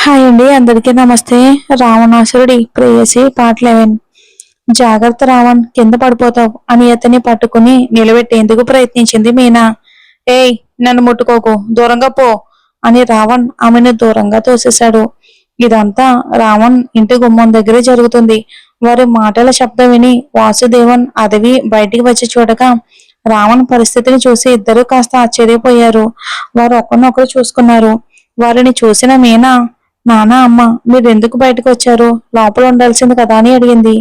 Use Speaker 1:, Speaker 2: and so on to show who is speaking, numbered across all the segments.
Speaker 1: Hi అండి, అందరికీ నమస్తే. రావణాసురుడి ప్రేయసి పార్ట్ 11. జాగ్రత్త రావణ్, కింద పడిపోతావు అని అతన్ని పట్టుకుని నిలబెట్టేందుకు ప్రయత్నించింది మీనా. ఏయ్, నన్ను ముట్టుకోకు, దూరంగా పో అని రావణ్ ఆమెను దూరంగా తోసేశాడు. ఇదంతా రావణ్ ఇంటి గుమ్మం దగ్గరే జరుగుతుంది. వారి మాటల శబ్దం విని వాసుదేవన్ అదవి బయటికి వచ్చి చూడగా రావణ్ పరిస్థితిని చూసి ఇద్దరు కాస్త ఆశ్చర్యపోయారు. వారు ఒకరినొకరు చూసుకున్నారు. వారిని చూసిన మీనా, నానా అమ్మ, మీరెందుకు బయటకు వచ్చారు? లోపల ఉండాల్సింది కదా అని అడిగింది.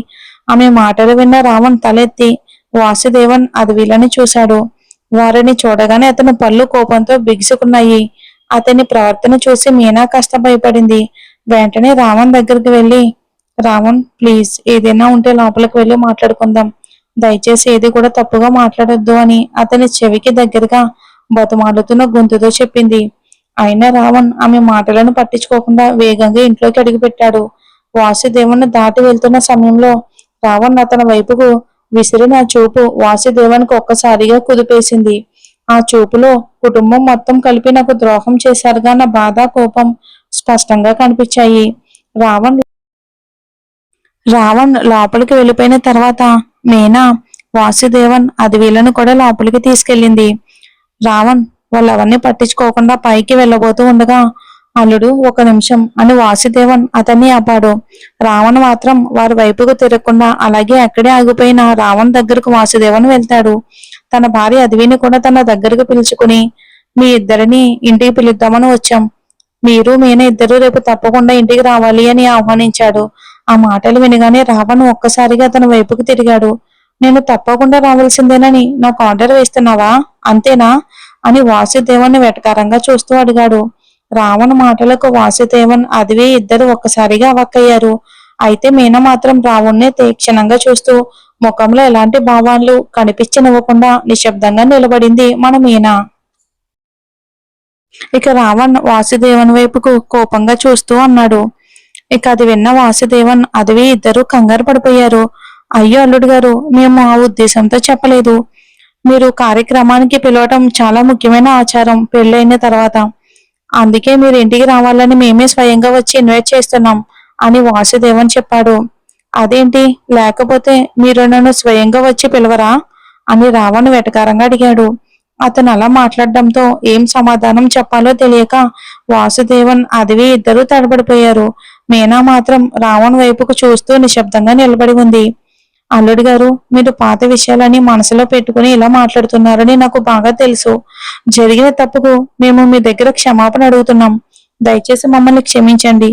Speaker 1: ఆమె మాటలు విన్న రావణ్ తలెత్తి వాసుదేవన్ అది వీళ్ళని చూశాడు. వారిని చూడగానే అతని పళ్ళు కోపంతో బిగుసుకున్నాయి. అతని ప్రవర్తన చూసి మీనా కాస్త భయపడింది. వెంటనే రావణ్ దగ్గరికి వెళ్ళి, రావణ్ ప్లీజ్, ఏదైనా ఉంటే లోపలికి వెళ్ళి మాట్లాడుకుందాం. దయచేసి ఏది కూడా తప్పుగా మాట్లాడొద్దు అని అతని చెవికి దగ్గరగా బతుమాలుతున్న గొంతుతో చెప్పింది. అయినా రావణ్ ఆమె మాటలను పట్టించుకోకుండా వేగంగా ఇంట్లోకి అడుగుపెట్టాడు. వాసుదేవుని దాటి వెళ్తున్న సమయంలో రావణ్ అతని వైపుకు విసిరిన చూపు వాసుదేవానికి ఒక్కసారిగా కుదిపేసింది. ఆ చూపులో కుటుంబం మొత్తం కలిపి నాకు ద్రోహం చేశారుగా నా బాధ, కోపం స్పష్టంగా కనిపించాయి. రావణ్ రావణ్ లోపలికి వెళ్ళిపోయిన తర్వాత మీనా వాసుదేవన్ అది వీళ్ళను కూడా లోపలికి తీసుకెళ్ళింది. రావణ్ వాళ్ళవన్నీ పట్టించుకోకుండా పైకి వెళ్ళబోతూ ఉండగా, అల్లుడు ఒక నిమిషం అని వాసుదేవన్ అతన్ని ఆపాడు. రావణ్ మాత్రం వారి వైపుకు తిరగకుండా అలాగే అక్కడే ఆగిపోయిన రావణ్ దగ్గరకు వాసుదేవన్ వెళ్తాడు. తన భార్య అదివిని కూడా తన దగ్గరకు పిలుచుకుని, మీ ఇద్దరిని ఇంటికి పిలుద్దామని వచ్చాం. మీరు మీన ఇద్దరు రేపు తప్పకుండా ఇంటికి రావాలి అని ఆహ్వానించాడు. ఆ మాటలు వినగానే రావణ్ ఒక్కసారిగా తన వైపుకు తిరిగాడు. నేను తప్పకుండా రావాల్సిందేనని నాకు ఆర్డర్ వేస్తున్నావా, అంతేనా అని వాసుదేవన్ వెటకారంగా చూస్తూ అడిగాడు. రావణ్ మాటలకు వాసుదేవన్ అదివి ఇద్దరు ఒక్కసారిగా అవాక్కయ్యారు. అయితే మీన మాత్రం రావణ్ణి తీక్షణంగా చూస్తూ ముఖంలో ఎలాంటి భావాలు కనిపించనివ్వకుండా నిశ్శబ్దంగా నిలబడింది మన మీన. ఇక రావణ్ వాసుదేవన్ వైపుకు కోపంగా చూస్తూ అన్నాడు. ఇక అది విన్న వాసుదేవన్ అదివి ఇద్దరు కంగారు పడిపోయారు. అయ్యో అల్లుడు గారు, మేము ఆ ఉద్దేశంతో చెప్పలేదు. మీరు కార్యక్రమానికి పిలవటం చాలా ముఖ్యమైన ఆచారం పెళ్ళైన తర్వాత. అందుకే మీరు ఇంటికి రావాలని మేమే స్వయంగా వచ్చి ఇన్వైట్ చేస్తున్నాం అని వాసుదేవన్ చెప్పాడు. అదేంటి, లేకపోతే మీరు నన్ను స్వయంగా వచ్చి పిలవరా అని రావణ్ వెటకారంగా అడిగాడు. అతను అలా మాట్లాడడంతో ఏం సమాధానం చెప్పాలో తెలియక వాసుదేవన్ అదివి ఇద్దరూ తడబడిపోయారు. మీనా మాత్రం రావణ్ వైపుకు చూస్తూ నిశ్శబ్దంగా నిలబడి ఉంది. అల్లుడు గారు, మీరు పాత విషయాలని మనసులో పెట్టుకుని ఇలా మాట్లాడుతున్నారని నాకు బాగా తెలుసు. జరిగిన తప్పుకు మేము మీ దగ్గర క్షమాపణ అడుగుతున్నాం. దయచేసి మమ్మల్ని క్షమించండి.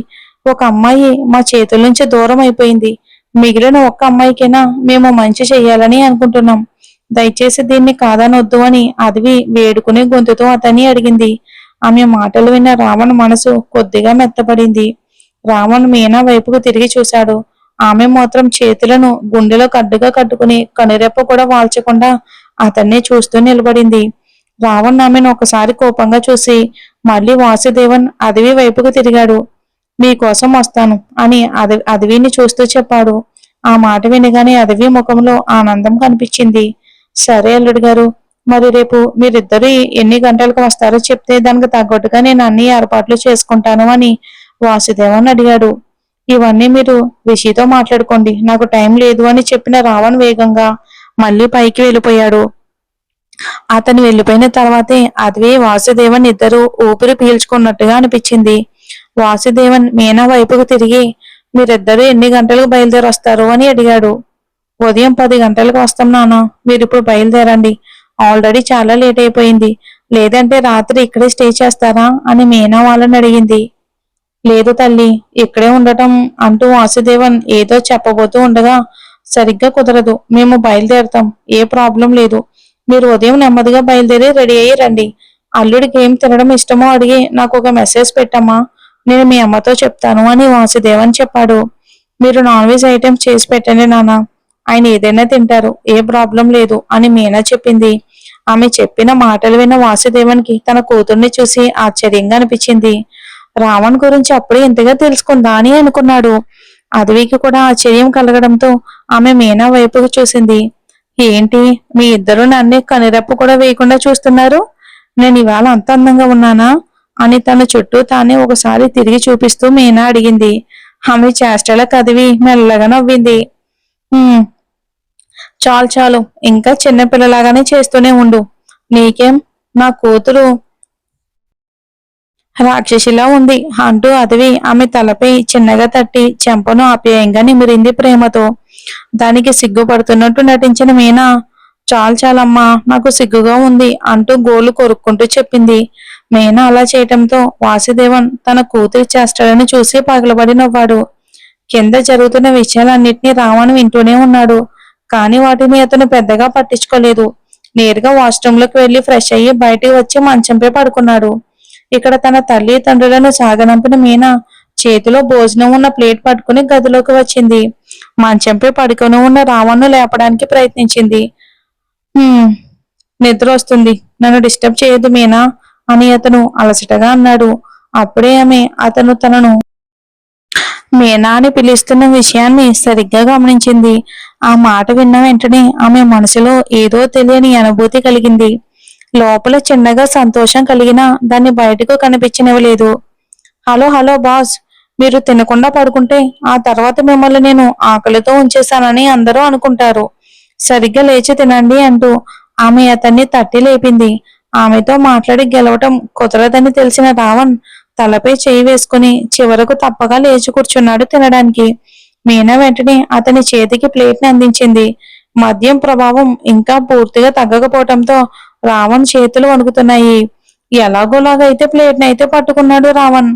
Speaker 1: ఒక అమ్మాయి మా చేతుల నుంచి దూరం అయిపోయింది. మిగిలిన ఒక్క అమ్మాయికైనా మేము మంచి చెయ్యాలని అనుకుంటున్నాం. దయచేసి దీన్ని కాదనొద్దు అని అదివి వేడుకునే గొంతుతో అతన్ని అడిగింది. ఆమె మాటలు విన్న రావణ్ మనసు కొద్దిగా మెత్తపడింది. రావణ్ మీనా వైపుకు తిరిగి చూశాడు. ఆమె మాత్రం చేతులను గుండెలో కడ్డుగా కట్టుకుని కనురెప్ప కూడా వాల్చకుండా అతన్నే చూస్తూ నిలబడింది. రావణ్ ఆమెను ఒకసారి కోపంగా చూసి మళ్ళీ వాసుదేవన్ అదివి వైపుకు తిరిగాడు. మీకోసం వస్తాను అని అదివిని చూస్తూ చెప్పాడు. ఆ మాట వినగానే అదివి ముఖంలో ఆనందం కనిపించింది. సరే అల్లుడు గారు, మరి రేపు మీరిద్దరు ఎన్ని గంటలకు వస్తారో చెప్తే దానికి తగ్గట్టుగా నేను అన్ని ఏర్పాట్లు చేసుకుంటాను అని వాసుదేవన్ అడిగాడు. ఇవన్నీ మీరు రిషితో మాట్లాడుకోండి, నాకు టైం లేదు అని చెప్పిన రావణ్ వేగంగా మళ్ళీ పైకి వెళ్ళిపోయాడు. అతను వెళ్ళిపోయిన తర్వాతే అదివే వాసుదేవన్ ఇద్దరు ఊపిరి పీల్చుకున్నట్టుగా అనిపించింది. వాసుదేవన్ మీనా వైపుకు తిరిగి, మీరిద్దరూ ఎన్ని గంటలకు బయలుదేరి వస్తారు అని అడిగాడు. ఉదయం 10 గంటలకు వస్తాం నాన్న, మీరు ఇప్పుడు బయలుదేరండి. ఆల్రెడీ చాలా లేట్ అయిపోయింది. లేదంటే రాత్రి ఇక్కడే స్టే చేస్తారా అని మీనా వాళ్ళని అడిగింది. లేదు తల్లి, ఇక్కడే ఉండటం అంటూ వాసుదేవన్ ఏదో చెప్పబోతూ ఉండగా, సరిగ్గా కుదరదు, మేము బయలుదేరతాం, ఏ ప్రాబ్లం లేదు. మీరు ఉదయం నెమ్మదిగా బయలుదేరి రెడీ అయ్యి రండి. అల్లుడికి ఏం తినడం ఇష్టమో అడిగి నాకు ఒక మెసేజ్ పెట్టమ్మా, నేను మీ అమ్మతో చెప్తాను అని వాసుదేవన్ చెప్పాడు. మీరు నాన్ వెజ్ ఐటమ్స్ చేసి పెట్టండి నాన్న, ఆయన ఏదైనా తింటారు, ఏ ప్రాబ్లం లేదు అని మీనా చెప్పింది. ఆమె చెప్పిన మాటలు విన్న వాసుదేవన్కి తన కూతుర్ని చూసి ఆశ్చర్యంగా అనిపించింది. రావణ్ గురించి అప్పుడే ఇంతగా తెలుసుకుందా అని అనుకున్నాడు. అదవికి కూడా ఆశ్చర్యం కలగడంతో ఆమె మీనా వైపుకు చూసింది. ఏంటి, మీ ఇద్దరు నన్ను కనిరెప్ప కూడా వేయకుండా చూస్తున్నారు? నేను ఇవాళ అంత అందంగా ఉన్నానా? అని తన చుట్టూ తానే ఒకసారి తిరిగి చూపిస్తూ మీనా అడిగింది. ఆమె చేష్టల కదివి మెల్లగా నవ్వింది. "ఉమ్, చాలు చాలు, ఇంకా చిన్నపిల్లలాగానే చేస్తూనే ఉండు. నీకేం, నా కూతురు రాక్షసిలా ఉంది" అంటూ అదివి ఆమె తలపై చిన్నగా తట్టి చెంపను ఆప్యాయంగా నిమిరింది ప్రేమతో. దానికి సిగ్గుపడుతున్నట్టు నటించిన మీనా, చాలు చాలమ్మా, నాకు సిగ్గుగా ఉంది అంటూ గోలు కొరుక్కుంటూ చెప్పింది. మీనా అలా చేయటంతో వాసుదేవన్ తన కూతురి చేష్టలను చూసి పగలబడి నవ్వాడు. కింద జరుగుతున్న విషయాలన్నింటినీ రావణ్ వింటూనే ఉన్నాడు. కాని వాటిని అతను పెద్దగా పట్టించుకోలేదు. నేరుగా వాష్రూంలోకి వెళ్లి ఫ్రెష్ అయ్యి బయటికి వచ్చి మంచంపై పడుకున్నాడు. ఇక్కడ తన తల్లి తండ్రులను సాగనంపిన మీనా చేతిలో భోజనం ఉన్న ప్లేట్ పట్టుకుని గదిలోకి వచ్చింది. మంచంపై పడుకొని ఉన్న రావణ్ను లేపడానికి ప్రయత్నించింది. "హ్మ్, నిద్ర వస్తుంది, నన్ను డిస్టర్బ్ చేయదు మీనా" అని అతను అలసటగా అన్నాడు. అప్పుడే ఆమె అతను తనను మీనా అని పిలుస్తున్న విషయాన్ని సరిగ్గా గమనించింది. ఆ మాట విన్న వెంటనే ఆమె మనసులో ఏదో తెలియని అనుభూతి కలిగింది. లోపల చిన్నగా సంతోషం కలిగినా దాన్ని బయటకు కనిపించనివ్వలేదు. "హలో హలో బాస్, మీరు తినకుండా పడుకుంటే ఆ తర్వాత మిమ్మల్ని నేను ఆకలితో ఉంచేశానని అందరూ అనుకుంటారు. సరిగ్గా లేచి తినండి" అంటూ ఆమె అతన్ని తట్టి లేపింది. ఆమెతో మాట్లాడి గెలవటం కుదరదని తెలిసిన రావణ్ తలపై చేయి వేసుకుని చివరకు తప్పగా లేచి కూర్చున్నాడు తినడానికి. మీనా వెంటనే అతని చేతికి ప్లేట్ని అందించింది. మద్యం ప్రభావం ఇంకా పూర్తిగా తగ్గకపోవటంతో రావణ్ చేతులు వణుకుతున్నాయి. ఎలాగోలాగైతే ప్లేట్ని అయితే పట్టుకున్నాడు రావణ్.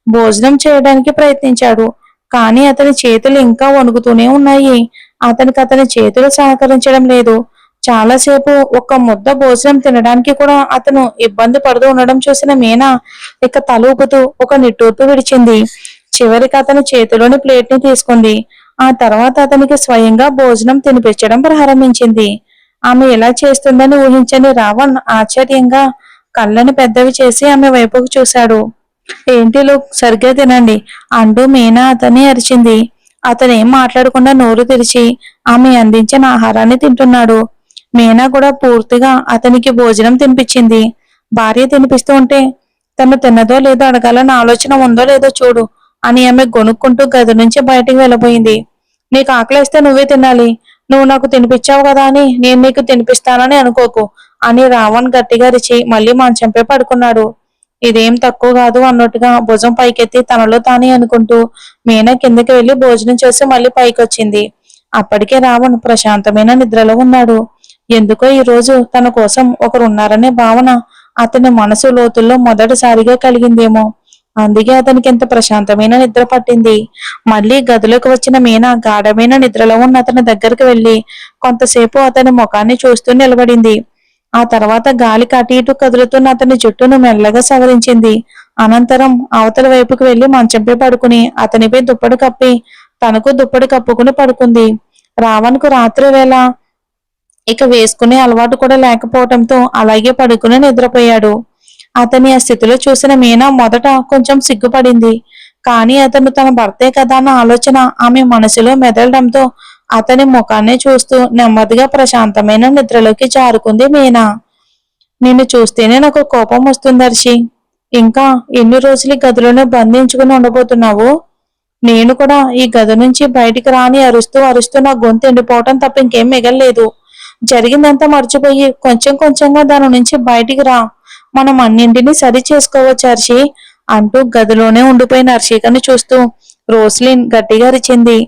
Speaker 1: భోజనం చేయడానికి ప్రయత్నించాడు. కానీ అతని చేతులు ఇంకా వణుకుతూనే ఉన్నాయి. అతని చేతులు సహకరించడం లేదు. చాలాసేపు ఒక్క ముద్ద భోజనం తినడానికి కూడా అతను ఇబ్బంది పడుతూ ఉండడం చూసిన మీనా ఇక తల ఊపుతూ ఒక నిట్టూర్పు విడిచింది. చివరికి అతని చేతిలోని ప్లేట్ ని తీసుకుంది. ఆ తర్వాత అతనికి స్వయంగా భోజనం తినిపించడం ప్రారంభించింది. ఆమె ఎలా చేస్తుందని ఊహించని రావణ్ ఆశ్చర్యంగా కళ్ళని పెద్దవి చేసి ఆమె వైపుకు చూశాడు. "ఏంటి లుక్, సరిగ్గా తినండి" అంటూ మీనా అతన్ని అరిచింది. అతనేం మాట్లాడకుండా నోరు తెరిచి ఆమె అందించిన ఆహారాన్ని తింటున్నాడు. మీనా కూడా పూర్తిగా అతనికి భోజనం తినిపించింది. భార్య తినిపిస్తూ ఉంటే తను తిన్నదో లేదో అడగాలన్న ఆలోచన ఉందో లేదో చూడు అని ఆమె గొనుక్కుంటూ గది నుంచి బయటికి వెళ్ళబోయింది. "నీకు ఆకలేస్తే నువ్వే తినాలి. నువ్వు నాకు తినిపించావు కదా అని నేను నీకు తినిపిస్తానని అనుకోకు" అని రావణ్ గట్టిగా అరిచి మళ్ళీ మంచంపై పడుకున్నాడు. ఇదేం తక్కువ కాదు అన్నట్టుగా భుజం పైకెత్తి తనలో తానే అనుకుంటూ మీనా కిందకి వెళ్లి భోజనం చేసి మళ్ళీ పైకొచ్చింది. అప్పటికే రావణ్ ప్రశాంతమైన నిద్రలో ఉన్నాడు. ఎందుకో ఈ రోజు తన కోసం ఒకరున్నారనే భావన అతని మనసు లోతుల్లో మొదటిసారిగా కలిగిందేమో. అందుకే అతనికి ఎంత ప్రశాంతమైన నిద్ర పట్టింది. మళ్ళీ గదిలోకి వచ్చిన మీనా గాఢమైన నిద్రలో ఉన్న అతని దగ్గరికి వెళ్లి కొంతసేపు అతని ముఖాన్ని చూస్తూ నిలబడింది. ఆ తర్వాత గాలికి అటు ఇటు కదులుతున్న అతని జుట్టును మెల్లగా సవరించింది. అనంతరం అవతల వైపుకు వెళ్లి మంచంపై పడుకుని అతనిపై దుప్పటి కప్పి తనకు దుప్పటి కప్పుకుని పడుకుంది. రావణ్కు రాత్రి వేళ ఇక వేసుకునే అలవాటు కూడా లేకపోవటంతో అలాగే పడుకుని నిద్రపోయాడు. అతని ఆ స్థితిలో చూసిన మీనా మొదట కొంచెం సిగ్గుపడింది. కానీ అతను తన భర్తే కదా అన్న ఆలోచన ఆమె మనసులో మెదలడంతో అతని ముఖాన్ని చూస్తూ నెమ్మదిగా ప్రశాంతమైన నిద్రలోకి జారుకుంది మీనా. "నిన్ను చూస్తేనే నాకు కోపం వస్తుంది హర్షి. ఇంకా ఎన్ని రోజులు ఈ గదిలోనే బంధించుకుని ఉండబోతున్నావు? నేను కూడా ఈ గది నుంచి బయటికి రాని అరుస్తూ అరుస్తూ నా గొంతు ఎండిపోవటం తప్ప ఇంకేం మిగల్లేదు. జరిగిందంతా మర్చిపోయి కొంచెం కొంచెంగా దాని నుంచి బయటికి రా. మనం అన్నింటినీ సరి చేసుకోవచ్చు హర్షి" అంటూ గదిలోనే ఉండిపోయిన హర్షికని చూస్తూ రోస్లిన్ గట్టిగా అరిచింది.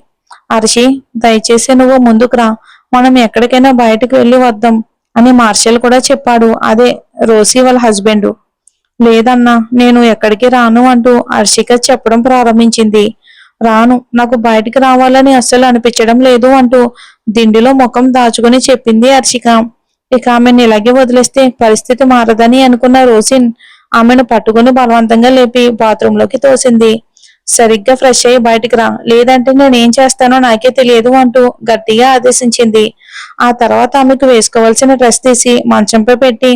Speaker 1: "హర్షి, దయచేసి నువ్వు ముందుకు రా. మనం ఎక్కడికైనా బయటకు వెళ్ళి వద్దాం" అని మార్షల్ కూడా చెప్పాడు. అదే రోసీ వాళ్ళ హస్బెండ్. "లేదన్నా, నేను ఎక్కడికి రాను" అంటూ హర్షిక చెప్పడం ప్రారంభించింది. "రాను, నాకు బయటికి రావాలని అస్సలు అనిపించడం లేదు" అంటూ దిండిలో ముఖం దాచుకుని చెప్పింది హర్షిక. ఇక ఆమెను ఇలాగే వదిలేస్తే పరిస్థితి మారదని అనుకున్న రోసిన్ ఆమెను పట్టుకుని బలవంతంగా లేపి బాత్రూంలోకి తోసింది. "సరిగ్గా ఫ్రెష్ అయ్యి బయటికి రా, లేదంటే నేనేం చేస్తానో నాకే తెలియదు" అంటూ గట్టిగా ఆదేశించింది. ఆ తర్వాత ఆమెకు వేసుకోవాల్సిన డ్రెస్ తీసి మంచంపై పెట్టి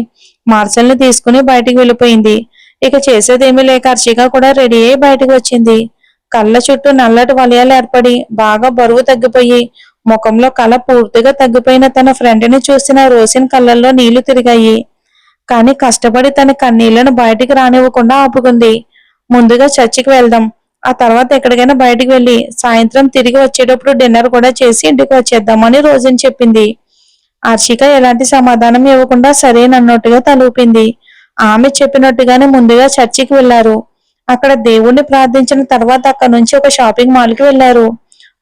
Speaker 1: మార్షల్ని తీసుకుని బయటికి వెళ్ళిపోయింది. ఇక చేసేదేమీ లేక హర్షిక కూడా రెడీ అయి బయటకు వచ్చింది. కళ్ళ చుట్టూ నల్లటి వలయాలు ఏర్పడి బాగా బరువు తగ్గిపోయి ముఖంలో కళ పూర్తిగా తగ్గిపోయిన తన ఫ్రెండ్ ని చూసిన రోసిన్ కళ్ళల్లో నీళ్లు తిరిగాయి. కానీ కష్టపడి తన కన్నీళ్లను బయటికి రానివ్వకుండా ఆపుకుంది. ముందుగా చర్చికి వెళ్దాం, ఆ తర్వాత ఎక్కడికైనా బయటికి వెళ్ళి సాయంత్రం తిరిగి వచ్చేటప్పుడు డిన్నర్ కూడా చేసి ఇంటికి వచ్చేద్దామని రోజుని చెప్పింది. హర్షిక ఎలాంటి సమాధానం ఇవ్వకుండా సరేనన్నట్టుగా తలూపింది. ఆమె చెప్పినట్టుగానే ముందుగా చర్చికి వెళ్లారు. అక్కడ దేవుణ్ణి ప్రార్థించిన తర్వాత అక్కడ నుంచి ఒక షాపింగ్ మాల్ కి వెళ్లారు.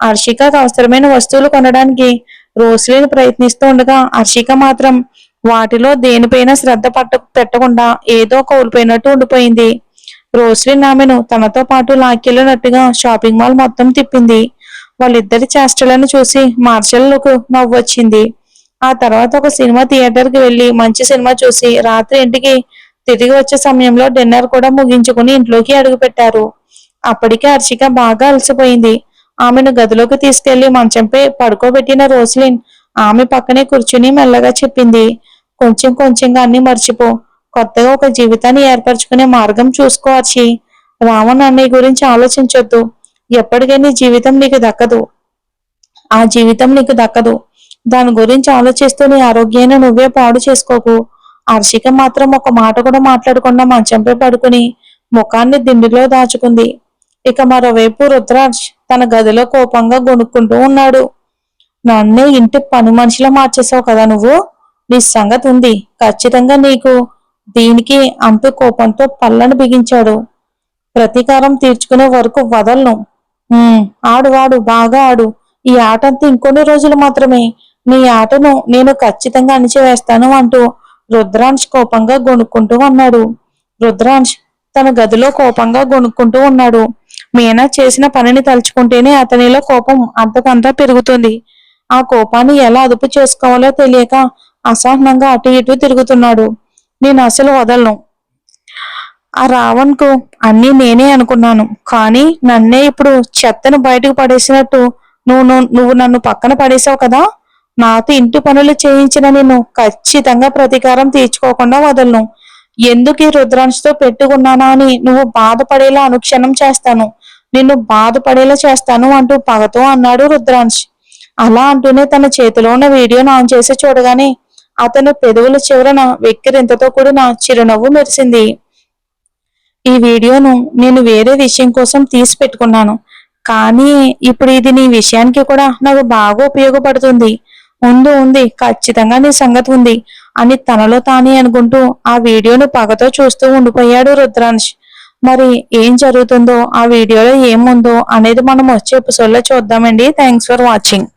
Speaker 1: హర్షికకు అవసరమైన వస్తువులు కొనడానికి రోస్లిన్ ప్రయత్నిస్తూ ఉండగా హర్షిక మాత్రం వాటిలో దేనిపైన శ్రద్ధ పెట్టకుండా ఏదో కోల్పోయినట్టు ఉండిపోయింది. రోస్లిన్ ఆమెను తనతో పాటు లాక్కెళ్ళినట్టుగా షాపింగ్ మాల్ మొత్తం తిప్పింది. వాళ్ళిద్దరి చేష్టలను చూసి మార్షల్లకు నవ్వొచ్చింది. ఆ తర్వాత ఒక సినిమా థియేటర్ కి వెళ్లి మంచి సినిమా చూసి రాత్రి ఇంటికి తిరిగి వచ్చే సమయంలో డిన్నర్ కూడా ముగించుకుని ఇంట్లోకి అడుగుపెట్టారు. అప్పటికే హర్షిక బాగా అలసిపోయింది. ఆమెను గదిలోకి తీసుకెళ్లి మంచంపై పడుకోబెట్టిన రోస్లిన్ ఆమె పక్కనే కూర్చుని మెల్లగా చెప్పింది, కొంచెం కొంచెంగా అన్ని మర్చిపో, కొత్తగా ఒక జీవితాన్ని ఏర్పరచుకునే మార్గం చూసుకో హర్షి. రావణ్ అన్నయ్య గురించి ఆలోచించొద్దు. ఎప్పటికైనా జీవితం నీకు దక్కదు, ఆ జీవితం నీకు దక్కదు. దాని గురించి ఆలోచిస్తూ నీ ఆరోగ్యాన్ని నువ్వే పాడు చేసుకోకు. హర్షిక మాత్రం ఒక మాట కూడా మాట్లాడకుండా మంచంపై పడుకుని ముఖాన్ని దిండులో దాచుకుంది. ఇక మరోవైపు రుద్రాజ్ తన గదిలో కోపంగా గొనుక్కుంటూ ఉన్నాడు. నన్నే ఇంటి పని మనిషిలో మార్చేసావు కదా నువ్వు, నీ సంగతి ఉంది ఖచ్చితంగా నీకు. దీనికి అంటూ కోపంతో పళ్ళను బిగించాడు. ప్రతీకారం తీర్చుకునే వరకు వదలను. ఆడు వాడు బాగా ఆడు, ఈ ఆట అంతా ఇంకొన్ని రోజులు మాత్రమే, నీ ఆటను నేను ఖచ్చితంగా అణిచివేస్తాను అంటూ రుద్రాంశ్ కోపంగా గొనుక్కుంటూ అన్నాడు. రుద్రాంశ్ తన గదిలో కోపంగా గొనుక్కుంటూ ఉన్నాడు. మీనా చేసిన పనిని తలుచుకుంటేనే అతనిలో కోపం అంతకంతా పెరుగుతుంది. ఆ కోపాన్ని ఎలా అదుపు చేసుకోవాలో తెలియక అసహనంగా అటు ఇటు తిరుగుతున్నాడు. నేను అసలు వదలను. ఆ రావణ్ కు అన్నీ నేనే అనుకున్నాను, కానీ నన్నే ఇప్పుడు చెత్తను బయటకు పడేసినట్టు నువ్వు నన్ను పక్కన పడేసావు కదా. నాతో ఇంటి పనులు చేయించిన నిన్ను ఖచ్చితంగా ప్రతీకారం తీర్చుకోకుండా వదలను. ఎందుకు ఈ రుద్రాంశతో పెట్టుకున్నానా అని నువ్వు బాధపడేలా అనుక్షణం చేస్తాను, నిన్ను బాధపడేలా చేస్తాను అంటూ పగతో అన్నాడు రుద్రాంశ్. అలా అంటూనే తన చేతిలో ఉన్న వీడియోను ఆన్ చేసి చూడగానే అతని పెదవుల చివరన వెక్కిరింతతో కూడిన చిరునవ్వు మెరిసింది. ఈ వీడియోను నేను వేరే విషయం కోసం తీసి పెట్టుకున్నాను, కానీ ఇప్పుడు ఇది నీ విషయానికి కూడా నాకు బాగా ఉపయోగపడుతుంది. ఉంది ఖచ్చితంగా నీ సంగతి ఉంది అని తనలో తానే అనుకుంటూ ఆ వీడియోను పగతో చూస్తూ ఉండిపోయాడు రుద్రాంశ్. మరి ఏం జరుగుతుందో, ఆ వీడియోలో ఏముందో అనేది మనం వచ్చే ఎపిసోడ్లో చూద్దామండి. Thanks for watching.